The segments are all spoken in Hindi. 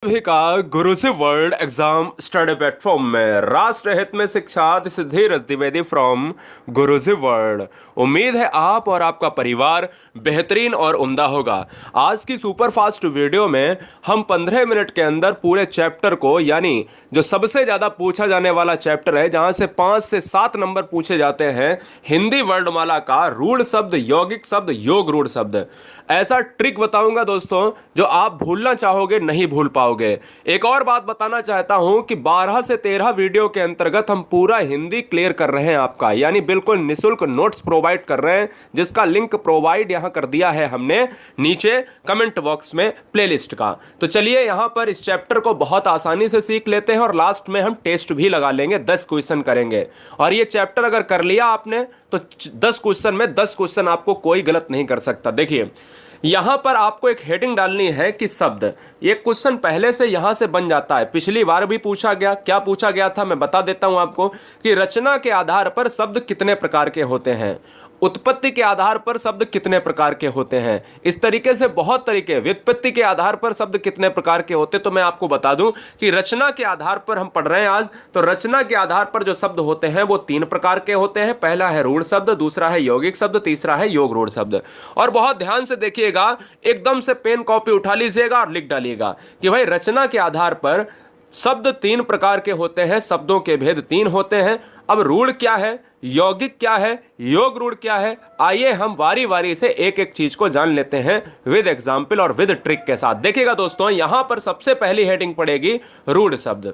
सभी का गुरु से वर्ल्ड एग्जाम स्टडी प्लेटफॉर्म में राष्ट्र हित में शिक्षा this is Dheeraj Dwivedi from गुरु से वर्ल्ड। उम्मीद है आप और आपका परिवार बेहतरीन और उम्दा होगा। आज की सुपर फास्ट वीडियो में हम 15 मिनट के अंदर पूरे चैप्टर को, यानी जो सबसे ज्यादा पूछा जाने वाला चैप्टर है, जहां से 5 से 7 नंबर पूछे जाते हैं, हिंदी वर्णमाला का रूढ़ शब्द, यौगिक शब्द, योग रूढ़ शब्द, ऐसा ट्रिक बताऊंगा दोस्तों जो आप भूलना चाहोगे नहीं भूल पाओगे। एक और बात बताना चाहता हूं कि 12 से 13 वीडियो के अंतर्गत हम पूरा हिंदी क्लियर कर रहे हैं आपका, यानी बिल्कुल निशुल्क नोट्स प्रोवाइड कर रहे हैं, जिसका लिंक प्रोवाइड यहां कर दिया है हमने नीचे कमेंट बॉक्स में प्लेलिस्ट का। तो चलिए यहां पर इस चैप्टर को बहुत आसानी से सीख लेते हैं और लास्ट में हम टेस्ट भी लगा लेंगे, 10 क्वेश्चन करेंगे। और ये चैप्टर अगर कर लिया आपने तो 10 क्वेश्चन में 10 क्वेश्चन आपको कोई गलत नहीं कर सकता। देखिए यहां पर आपको एक हेडिंग डालनी है कि शब्द। ये क्वेश्चन पहले से यहां से बन जाता है, पिछली बार भी पूछा गया। क्या पूछा गया था मैं बता देता हूं आपको कि रचना के आधार पर शब्द कितने प्रकार के होते हैं, उत्पत्ति के आधार पर शब्द कितने प्रकार के होते हैं, इस तरीके से बहुत तरीके, व्युत्पत्ति के आधार पर शब्द कितने प्रकार के होते। तो मैं आपको बता दूं कि रचना के आधार पर हम पढ़ रहे हैं आज। तो रचना के आधार पर जो शब्द होते हैं वो 3 प्रकार के होते हैं। पहला है रूढ़ शब्द, दूसरा है यौगिक शब्द, तीसरा है योग रूढ़ शब्द। और बहुत ध्यान से देखिएगा, एकदम से पेन कॉपी उठा लीजिएगा और लिख डालिएगा कि भाई रचना के आधार पर शब्द 3 प्रकार के होते हैं, शब्दों के भेद 3 होते हैं। अब रूढ़ क्या है, यौगिक क्या है, योग रूढ़ क्या है, आइए हम वारी वारी से एक एक चीज को जान लेते हैं विद एग्जाम्पल और विद ट्रिक के साथ। देखिएगा दोस्तों, यहां पर सबसे पहली हेडिंग पड़ेगी रूढ़ शब्द।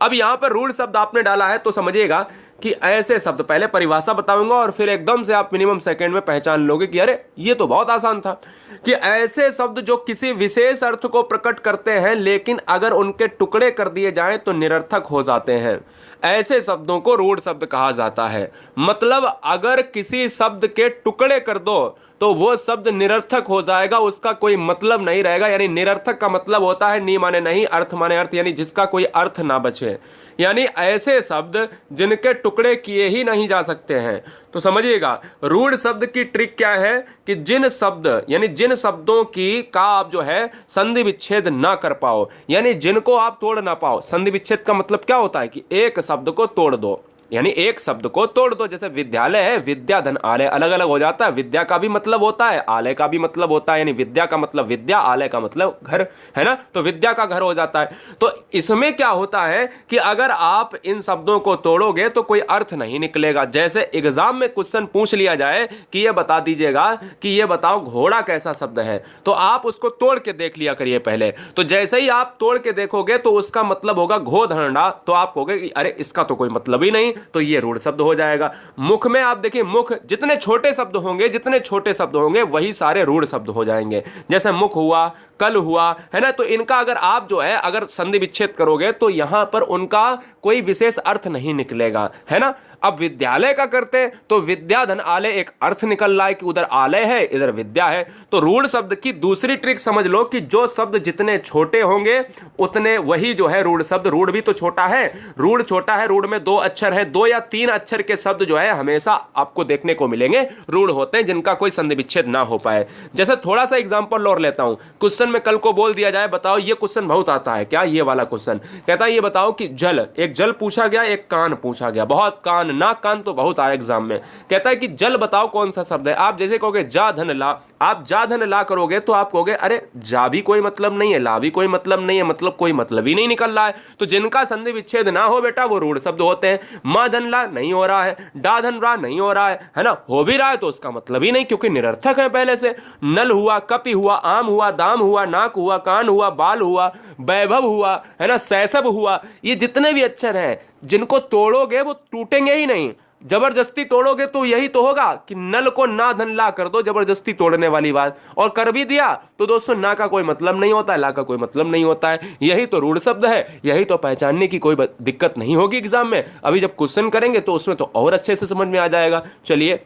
अब यहां पर रूढ़ शब्द आपने डाला है तो समझिएगा कि ऐसे शब्द, पहले परिभाषा बताऊंगा और फिर एकदम से आप मिनिमम सेकंड में पहचान लोगे कि अरे ये तो बहुत आसान था, कि ऐसे शब्द जो किसी विशेष अर्थ को प्रकट करते हैं लेकिन अगर उनके टुकड़े कर दिए जाएं तो निरर्थक हो जाते हैं, ऐसे शब्दों को रूढ़ शब्द कहा जाता है। मतलब अगर किसी शब्द के टुकड़े कर दो तो वो शब्द निरर्थक हो जाएगा, उसका कोई मतलब नहीं रहेगा। यानी निरर्थक का मतलब होता है नी माने नहीं, अर्थ माने अर्थ, यानी जिसका कोई अर्थ ना बचे, यानी ऐसे शब्द जिनके टुकड़े किए ही नहीं जा सकते हैं। तो समझिएगा रूढ़ शब्द की ट्रिक क्या है कि जिन शब्द, यानी जिन शब्दों की का आप जो है संधि विच्छेद ना कर पाओ, यानी जिनको आप तोड़ ना पाओ। संधि विच्छेद का मतलब क्या होता है कि एक शब्द को तोड़ दो, यानी एक शब्द को तोड़ दो। जैसे विद्यालय है, विद्या धन आलय, अलग अलग हो जाता है। विद्या का भी मतलब होता है, आलय का भी मतलब होता है, यानी विद्या का मतलब विद्या, आलय का मतलब घर, है ना। तो विद्या का घर हो जाता है। तो इसमें क्या होता है कि अगर आप इन शब्दों को तोड़ोगे तो कोई अर्थ नहीं निकलेगा। जैसे एग्जाम में क्वेश्चन पूछ लिया जाए कि ये बता दीजिएगा कि ये बताओ घोड़ा कैसा शब्द है, तो आप उसको तोड़ के देख लिया करिए पहले। तो जैसे ही आप तोड़ के देखोगे तो उसका मतलब होगा घोधरणा, तो आप कहोगे कि अरे इसका तो कोई मतलब ही नहीं, तो ये रूढ़ शब्द हो जाएगा। मुख में आप देखिए, मुख जितने छोटे शब्द होंगे, जितने छोटे शब्द होंगे वही सारे रूढ़ शब्द हो जाएंगे। जैसे मुख हुआ, कल हुआ, है ना। तो इनका अगर आप जो है अगर संधि विच्छेद करोगे तो यहां पर उनका कोई विशेष अर्थ नहीं निकलेगा, है ना। अब विद्यालय का करते हैं तो विद्या धन आलय, एक अर्थ निकल रहा है कि उधर आलय है इधर विद्या है। तो रूढ़ शब्द की दूसरी ट्रिक समझ लो कि जो शब्द जितने छोटे होंगे उतने वही जो है रूढ़ शब्द। रूढ़ भी तो छोटा है, रूढ़ छोटा है, रूढ़ में 2 अक्षर है, 2 या 3 अक्षर के शब्द जो है हमेशा आपको देखने को मिलेंगे रूढ़ होते हैं, जिनका कोई संधि विच्छेद ना हो पाए। जैसे थोड़ा सा एग्जांपल और लेता हूं, क्वेश्चन में कल को बोल दिया जाए, बताओ ये क्वेश्चन बहुत आता है क्या, ये वाला क्वेश्चन कहता है ये बताओ कि जल, एक जल पूछा गया, एक कान पूछा गया, बहुत कान, ना कान तो बहुत आया एग्जाम में। कहता है कि जल बताओ कौन सा शब्द है। आप जैसे कहोगे जा धन ला, आप जा धन ला करोगे तो आप कहोगे अरे जा भी कोई मतलब नहीं है, ला भी कोई मतलब नहीं है, मतलब कोई मतलब ही नहीं निकल रहा है। तो जिनका संधि विच्छेद ना हो बेटा वो रूढ़ शब्द होते हैं। मां धन ला नहीं हो रहा है, डा धन रा नहीं हो रहा है ना, हो भी रहा है तो उसका मतलब ही नहीं, क्योंकि निरर्थक है पहले से। नल हुआ, कपि हुआ, आम हुआ, दाम हुआ, नाक हुआ, कान हुआ, बाल हुआ, वैभव हुआ, है ना, शैशव हुआ, ये जितने भी अक्षर हैं जिनको तोड़ोगे वो टूटेंगे ही नहीं। जबरदस्ती तोड़ोगे तो यही तो होगा कि नल को ना धन ला कर दो, जबरदस्ती तोड़ने वाली बात, और कर भी दिया तो दोस्तों ना का कोई मतलब नहीं होता है, ला का कोई मतलब नहीं होता है। यही तो रूढ़ शब्द है, यही तो पहचानने की कोई दिक्कत नहीं होगी एग्जाम में। अभी जब क्वेश्चन करेंगे तो उसमें तो और अच्छे से समझ में आ जाएगा। चलिए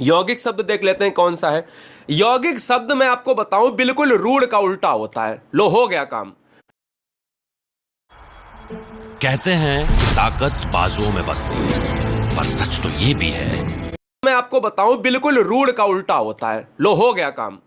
यौगिक शब्द देख लेते हैं कौन सा है। यौगिक शब्द मैं आपको बताऊं बिल्कुल रूढ़ का उल्टा होता है। लो हो गया काम। कहते हैं ताकत बाजुओं में बसती है, पर सच तो ये भी है। मैं आपको बताऊं बिल्कुल रूढ़ का उल्टा होता है। लो हो गया काम।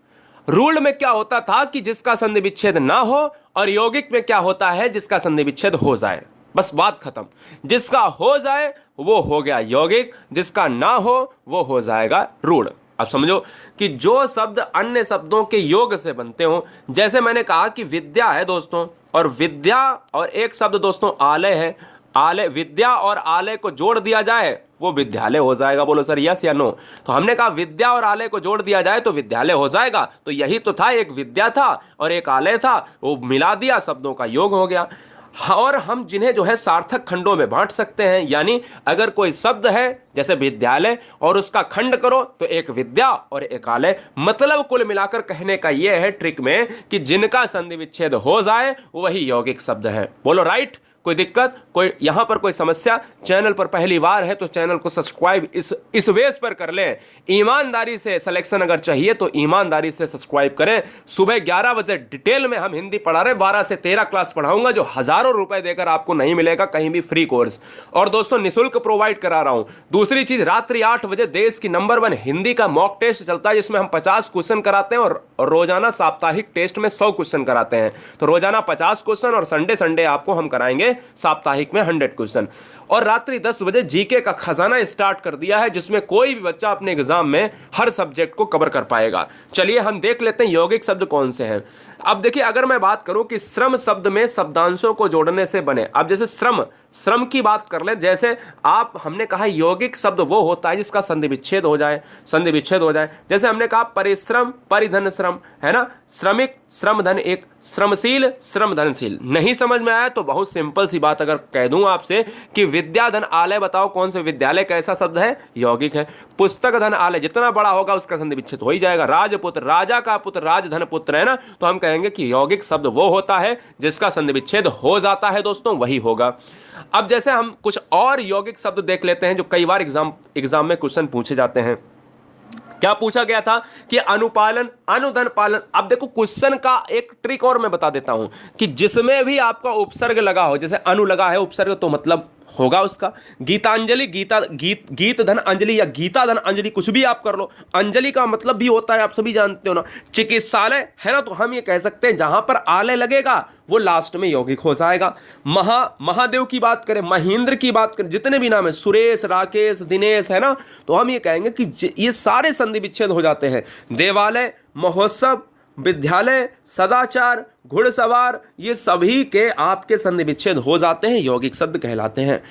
रूल में क्या होता था कि जिसका संधि विच्छेद ना हो, और यौगिक में क्या होता है जिसका संधि विच्छेद हो जाए। बस बात खत्म। जिसका हो जाए वो हो गया यौगिक, जिसका ना हो वो हो जाएगा रूढ़। अब समझो कि जो शब्द अन्य शब्दों के योग से बनते हो, जैसे मैंने कहा कि विद्या है दोस्तों, और विद्या और एक शब्द दोस्तों आलय है। आलय, विद्या और आलय को जोड़ दिया जाए वो विद्यालय हो जाएगा। बोलो सर यस या नो। तो हमने कहा विद्या और आलय को जोड़ दिया जाए तो विद्यालय हो जाएगा। तो यही तो था, एक विद्या था और एक आलय था, वो मिला दिया, शब्दों का योग हो गया। और हम जिन्हें जो है सार्थक खंडों में बांट सकते हैं, यानी अगर कोई शब्द है जैसे विद्यालय और उसका खंड करो तो एक विद्या और एक आलय। मतलब कुल मिलाकर कहने का यह है ट्रिक में कि जिनका संधि विच्छेद हो जाए वही यौगिक शब्द है। बोलो राइट। कोई दिक्कत, कोई यहां पर कोई समस्या? चैनल पर पहली बार है तो चैनल को सब्सक्राइब इस वेस पर कर लें। ईमानदारी से सिलेक्शन अगर चाहिए तो ईमानदारी से सब्सक्राइब करें। सुबह 11 बजे डिटेल में हम हिंदी पढ़ा रहे, 12 से 13 क्लास पढ़ाऊंगा, जो हजारों रुपए देकर आपको नहीं मिलेगा कहीं भी, फ्री कोर्स। और दोस्तों निःशुल्क प्रोवाइड करा रहा हूं। दूसरी चीज, रात्रि 8 बजे देश की नंबर 1 हिंदी का मॉक टेस्ट चलता है, जिसमें हम 50 क्वेश्चन कराते हैं और रोजाना साप्ताहिक टेस्ट में 100 क्वेश्चन कराते हैं। तो रोजाना 50 क्वेश्चन और संडे संडे आपको हम कराएंगे साप्ताहिक में 100 क्वेश्चन। और रात्रि 10 बजे जीके का खजाना स्टार्ट कर दिया है, जिसमें कोई भी बच्चा अपने एग्जाम में हर सब्जेक्ट को कवर कर पाएगा। चलिए हम देख लेते हैं यौगिक शब्द कौन से हैं। अब देखिए, अगर मैं बात करूं कि श्रम शब्द में शब्दांशों को जोड़ने से बने, अब जैसे श्रम की बात कर लें, जैसे हमने कहा यौगिक शब्द वो होता है जिसका संधि विच्छेद हो जाए, संधि विच्छेद हो जाए। जैसे हमने कहा परिश्रम, परिधन श्रम, है ना, श्रमिक, श्रमधन एक, श्रमशील, श्रमधनशील। नहीं समझ में आया तो बहुत सिंपल सी बात अगर कह दूं आपसे कि विद्याधन आलय, बताओ कौन से विद्यालय कैसा शब्द है? यौगिक है। पुस्तक धन आलय, जितना बड़ा होगा उसका संधि विच्छेद हो ही जाएगा। राजपुत्र, राजा का पुत्र, राजधन पुत्र, है ना, तो हम कहेंगे कि यौगिक शब्द वो होता है जिसका संधि विच्छेद हो जाता है दोस्तों, वही होगा। अब जैसे हम कुछ और यौगिक शब्द देख लेते हैं जो कई बार एग्जाम में क्वेश्चन पूछे जाते हैं। क्या पूछा गया था कि अनुपालन, अनुधन पालन। अब देखो क्वेश्चन का एक ट्रिक और मैं बता देता हूं कि जिसमें भी आपका उपसर्ग लगा हो, जैसे अनु लगा है उपसर्ग, तो मतलब होगा उसका गीतांजलि, गीत धन अंजलि या गीता धन अंजलि, कुछ भी आप कर लो। अंजलि का मतलब भी होता है, आप सभी जानते हो ना, चिकित्सालय, है ना, तो हम ये कह सकते हैं जहां पर आलय लगेगा वो लास्ट में यौगिक हो जाएगा। महादेव की बात करें, महेंद्र की बात करें, जितने भी नाम है, सुरेश, राकेश, दिनेश, है ना, तो हम ये कहेंगे कि ये सारे संधि विच्छेद हो जाते हैं। देवालय, महोत्सव, विद्यालय, सदाचार, घुड़सवार, ये सभी के आपके संधि विच्छेद हो जाते हैं, यौगिक शब्द कहलाते हैं।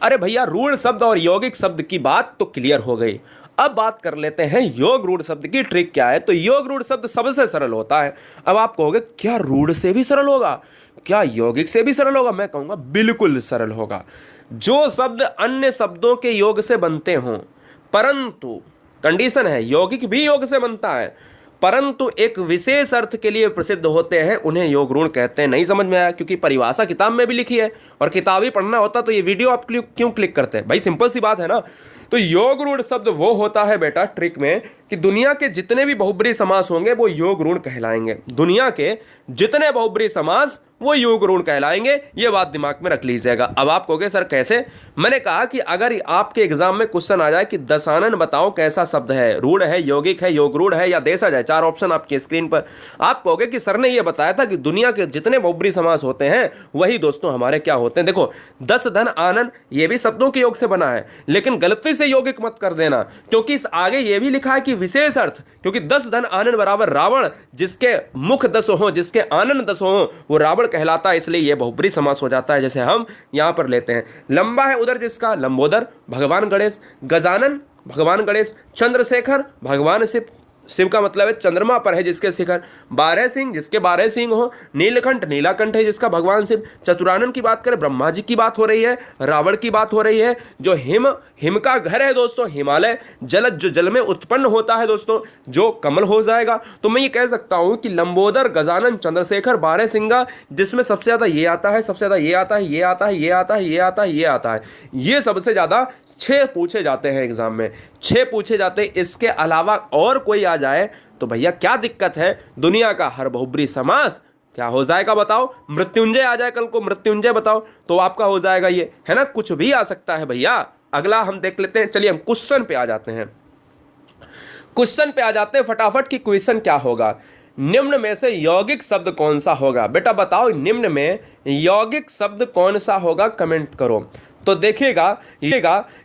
अरे भैया, रूढ़ शब्द और यौगिक शब्द की बात तो क्लियर हो गई। अब बात कर लेते हैं योग रूढ़ शब्द की ट्रिक क्या है। तो योग रूढ़ शब्द सबसे सरल होता है। अब आप कहोगे क्या रूढ़ से भी सरल होगा, क्या यौगिक से भी सरल होगा? मैं कहूंगा बिल्कुल सरल होगा। जो शब्द अन्य शब्दों के योग से बनते हों, परंतु कंडीशन है यौगिक भी योग से बनता है, परंतु एक विशेष अर्थ के लिए प्रसिद्ध होते हैं, उन्हें योग रूढ़ कहते हैं। नहीं समझ में आया? क्योंकि परिभाषा किताब में भी लिखी है, और किताब ही पढ़ना होता तो ये वीडियो आप क्यों क्लिक करते हैं भाई? सिंपल सी बात है ना। तो योग रूढ़ शब्द वो होता है बेटा ट्रिक में कि दुनिया के जितने भी बहुब्रीहि समास होंगे वो योग रूढ़ कहलाएंगे। दुनिया के जितने बहुब्रीहि समास वो योग रूढ़ कहलाएंगे, ये बात दिमाग में रख लीजिएगा। अब आप कहोगे सर कैसे? मैंने कहा कि अगर आपके एग्जाम में क्वेश्चन आ जाए कि दशानन बताओ कैसा शब्द है, रूढ़ है, यौगिक है, योग रूढ़ है या देश आ जाए, 4 ऑप्शन आपके स्क्रीन पर, आप कहोगे कि सर ने ये बताया था कि दुनिया के जितने बहुब्रीहि समास होते हैं वही दोस्तों हमारे क्या होते हैं। देखो, दस धन आनन ये भी शब्दों के योग से बना है, लेकिन गलती से यौगिक मत कर देना, क्योंकि इस आगे ये भी लिखा है कि विशेष अर्थ, क्योंकि 10 धन आनन बराबर रावण, जिसके मुख 10 हो, जिसके आनन 10 हो, वो रावण कहलाता है, इसलिए यह बहुब्रीहि समास हो जाता है। जैसे हम यहां पर लेते हैं, लंबा है उधर जिसका, लंबोदर, भगवान गणेश, गजानन, भगवान गणेश, चंद्रशेखर, भगवान शिव, शिव का मतलब है चंद्रमा पर है जिसके शिखर, 12 सिंह जिसके 12 सिंह हो, नीलकंठ, नीलाकंठ है जिसका भगवान शिव, चतुरानन की बात करें, ब्रह्मा जी की बात हो रही है, रावण की बात हो रही है, जो हिम का घर है दोस्तों, हिमालय, जलज जो जल में उत्पन्न होता है दोस्तों, जो कमल हो जाएगा। तो मैं ये कह सकता हूं कि लंबोदर, गजानन, चंद्रशेखर, 12 सिंगा, जिसमें सबसे ज्यादा ये आता है, सबसे ज्यादा ये आता है, ये आता है, ये आता है, ये आता है, ये आता है, ये सबसे ज्यादा 6 पूछे जाते हैं एग्जाम में, 6 पूछे जाते हैं। इसके अलावा और कोई आ जाए तो भैया क्या दिक्कत है? दुनिया का हर बहुब्रीहि समास क्या हो जाएगा बताओ? मृत्युंजय आ जाए कल को, मृत्युंजय बताओ तो आपका हो जाएगा ये, है ना, कुछ भी आ सकता है भैया। अगला हम देख लेते हैं, चलिए हम क्वेश्चन पे आ जाते हैं, क्वेश्चन पे आ जाते हैं फटाफट कि क्वेश्चन क्या होगा। निम्न में से यौगिक शब्द कौन सा होगा? बेटा बताओ निम्न में यौगिक शब्द कौन सा होगा, कमेंट करो। तो देखिएगा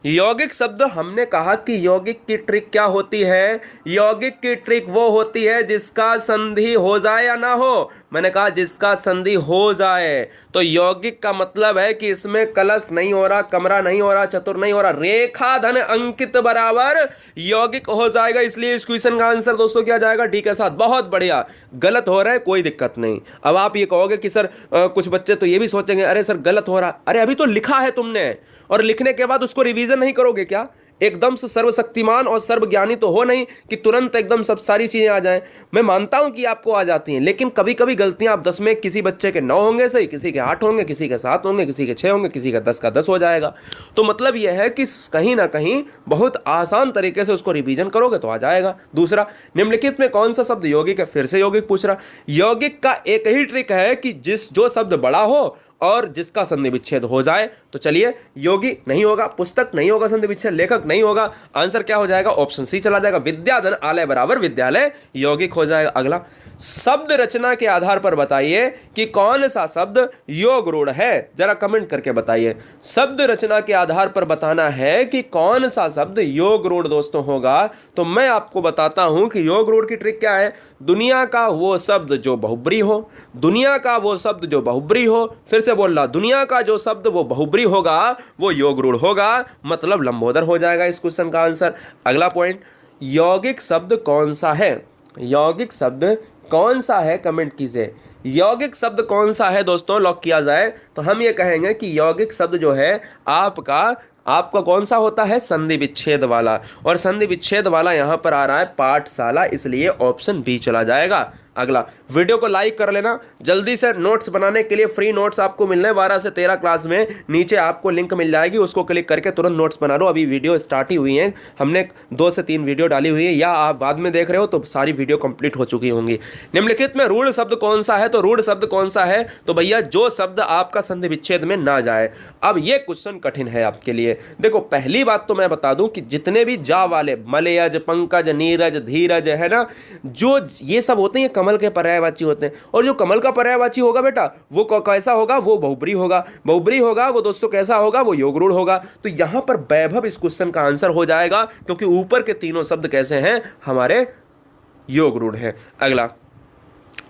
यौगिक शब्द, हमने कहा कि यौगिक की ट्रिक क्या होती है? यौगिक की ट्रिक वो होती है जिसका संधि हो जाए या ना हो। मैंने कहा जिसका संधि हो जाए। तो यौगिक का मतलब है कि इसमें कलश नहीं हो रहा, कमरा नहीं हो रहा, चतुर नहीं हो रहा, रेखा धन अंकित बराबर यौगिक हो जाएगा। इसलिए इस क्वेश्चन का आंसर दोस्तों क्या जाएगा? डी के साथ। बहुत बढ़िया। गलत हो रहा है कोई दिक्कत नहीं। अब आप ये कहोगे कि सर कुछ बच्चे तो ये भी सोचेंगे अरे सर गलत हो रहा। अरे अभी तो लिखा है तुमने, और लिखने के बाद उसको रिवीजन नहीं करोगे क्या? एकदम से सर्वशक्तिमान और सर्वज्ञानी तो हो नहीं कि तुरंत एकदम सब सारी चीजें आ जाएं। मैं मानता हूं कि आपको आ जाती हैं, लेकिन कभी कभी गलतियां आप 10 में किसी बच्चे के 9 होंगे सही, किसी के 8 होंगे, किसी के 7 होंगे, किसी के 6 होंगे, किसी का 10 का 10 हो जाएगा। तो मतलब यह है कि कहीं ना कहीं बहुत आसान तरीके से उसको रिवीजन करोगे तो आ जाएगा। दूसरा, निम्नलिखित में कौन सा शब्द यौगिक है? फिर से यौगिक पूछ रहा। यौगिक का एक ही ट्रिक है कि जो शब्द बड़ा हो और जिसका संधि विच्छेद हो जाए। तो चलिए, योगी नहीं होगा, पुस्तक नहीं होगा, संधि विच्छेद, लेखक नहीं होगा। आंसर क्या हो जाएगा? ऑप्शन सी चला जाएगा। विद्याधन आलय बराबर विद्यालय यौगिक हो जाएगा। अगला, शब्द रचना के आधार पर बताइए कि कौन सा शब्द योग रूढ़ है। जरा कमेंट करके बताइए। शब्द रचना के आधार पर बताना है कि कौन सा शब्द योग रूढ़ दोस्तों होगा। तो मैं आपको बताता हूं कि योग रूढ़ की ट्रिक क्या है। दुनिया का वो शब्द जो बहुब्री हो, दुनिया का वो शब्द जो बहुब्री हो, फिर से बोल रहा, दुनिया का जो शब्द वो बहुब्री होगा वो योग रूढ़ होगा, मतलब लंबोदर हो जाएगा इस क्वेश्चन का आंसर। अगला पॉइंट, यौगिक शब्द कौन सा है? यौगिक शब्द कौन सा है, कमेंट कीजिए। यौगिक शब्द कौन सा है दोस्तों, लॉक किया जाए तो हम ये कहेंगे कि यौगिक शब्द जो है आपका कौन सा होता है? संधि विच्छेद वाला। और संधि विच्छेद वाला यहां पर आ रहा है पाठशाला, इसलिए ऑप्शन बी चला जाएगा। अगला, वीडियो को लाइक कर लेना। जल्दी से नोट्स बनाने के लिए फ्री नोट्स आपको मिलने 12 से 13 क्लास में, नीचे आपको लिंक मिल जाएगी, उसको क्लिक करके तुरंत नोट्स बना लो। अभी वीडियो स्टार्ट ही हुई है, हमने 2 से 3 वीडियो डाली हुई है, या आप बाद में देख रहे हो तो सारी वीडियो कंप्लीट हो चुकी होंगी। निम्नलिखित में रूढ़ शब्द कौन सा है? तो रूढ़ शब्द कौन सा है? तो भैया जो शब्द आपका संधि विच्छेद में ना जाए। अब ये क्वेश्चन कठिन है आपके लिए। देखो, पहली बात तो मैं बता दूं कि जितने भी जा वाले मलयज, पंकज, नीरज, धीरज है ना, जो ये सब होते हैं कमल के पर्यायवाची होते हैं। और जो कमल का पर्यायवाची होगा बेटा वो कैसा होगा? वो बहुब्री होगा। बहुब्री होगा वो दोस्तों कैसा होगा? वो योग रूढ़ होगा। तो यहां पर वैभव इस क्वेश्चन का आंसर हो जाएगा, क्योंकि ऊपर के तीनों शब्द कैसे हैं? हमारे योग रूढ़ है। अगला,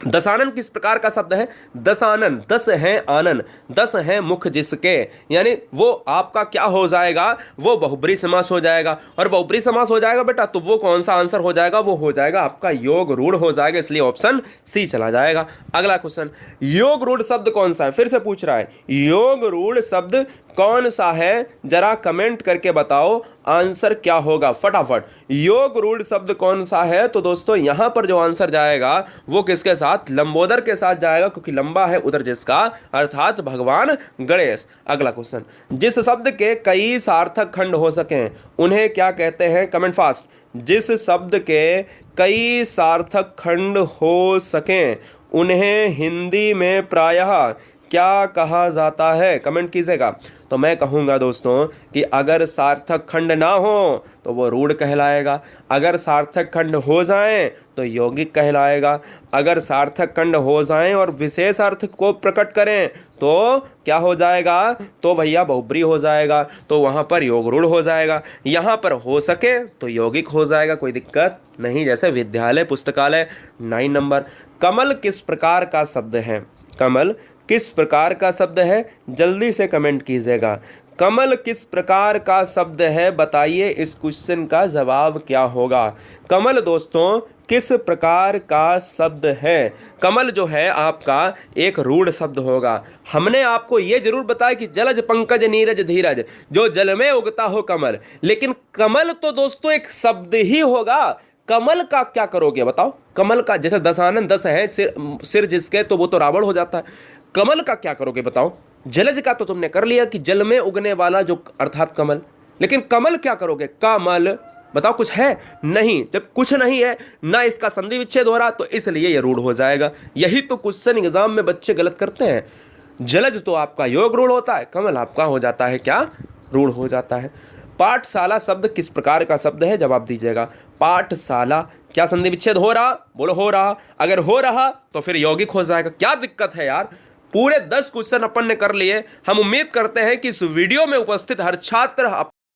दशानन किस प्रकार का शब्द है? दशानन, दस है आनन, दस है मुख जिसके, यानी वो आपका क्या हो जाएगा? वो बहुब्री समास हो जाएगा। और बहुब्री समास हो जाएगा बेटा तो वो कौन सा आंसर हो जाएगा? वो हो जाएगा आपका योग रूढ़ हो जाएगा, इसलिए ऑप्शन सी चला जाएगा। अगला क्वेश्चन, योग रूढ़ शब्द कौन सा है? फिर से पूछ रहा है, योग रूढ़ शब्द कौन सा है? जरा कमेंट करके बताओ आंसर क्या होगा फटाफट। योग रूढ़ शब्द कौन सा है? तो दोस्तों यहां पर जो आंसर जाएगा वो किसके साथ? लंबोदर के साथ जाएगा, क्योंकि लंबा है उधर जिसका, अर्थात भगवान गणेश। अगला क्वेश्चन, जिस शब्द के कई सार्थक खंड हो सकें उन्हें क्या कहते हैं? Comment fast. जिस शब्द के कई सार्थक खंड हो सकें उन्हें हिंदी में प्रायः क्या कहा जाता है? कमेंट कीजिएगा। तो मैं कहूँगा दोस्तों कि अगर सार्थक खंड ना हो तो वो रूढ़ कहलाएगा, अगर सार्थक खंड हो जाएं तो यौगिक कहलाएगा, अगर सार्थक खंड हो जाएं और विशेष अर्थ को प्रकट करें तो क्या हो जाएगा? तो भैया बहुब्री हो जाएगा, तो वहाँ पर योग रूढ़ हो जाएगा। यहाँ पर हो सके तो यौगिक हो जाएगा, कोई दिक्कत नहीं। जैसे विद्यालय, पुस्तकालय। 9 नंबर, कमल किस प्रकार का शब्द है? कमल किस प्रकार का शब्द है? जल्दी से कमेंट कीजिएगा। कमल किस प्रकार का शब्द है? बताइए इस क्वेश्चन का जवाब क्या होगा। कमल दोस्तों किस प्रकार का शब्द है? कमल जो है आपका एक रूढ़ शब्द होगा। हमने आपको यह जरूर बताया कि जलज, पंकज, नीरज, धीरज, जो जल में उगता हो कमल, लेकिन कमल तो दोस्तों एक शब्द ही होगा। कमल का क्या करोगे बताओ? कमल का, जैसे दशानन, 10 है सिर जिसके, तो वो तो रावण हो जाता है। कमल का क्या करोगे बताओ? जलज का तो तुमने कर लिया कि जल में उगने वाला जो, अर्थात कमल, लेकिन कमल क्या करोगे? कमल बताओ, कुछ है? नहीं। जब कुछ नहीं है, ना इसका संधि विच्छेद हो रहा, तो इसलिए यह रूढ़ हो जाएगा। यही तो क्वेश्चन एग्जाम में बच्चे गलत करते हैं। जलज तो आपका योग रूढ़ होता है, कमल आपका हो जाता है क्या? रूढ़ हो जाता है। पाठशाला शब्द किस प्रकार का शब्द है? जवाब दीजिएगा। पाठशाला क्या संधि विच्छेद हो रहा? बोलो हो रहा। अगर हो रहा तो फिर यौगिक हो जाएगा। क्या दिक्कत है यार? पूरे 10 क्वेश्चन अपन ने कर लिए। हम उम्मीद करते हैं कि इस वीडियो में उपस्थित हर छात्र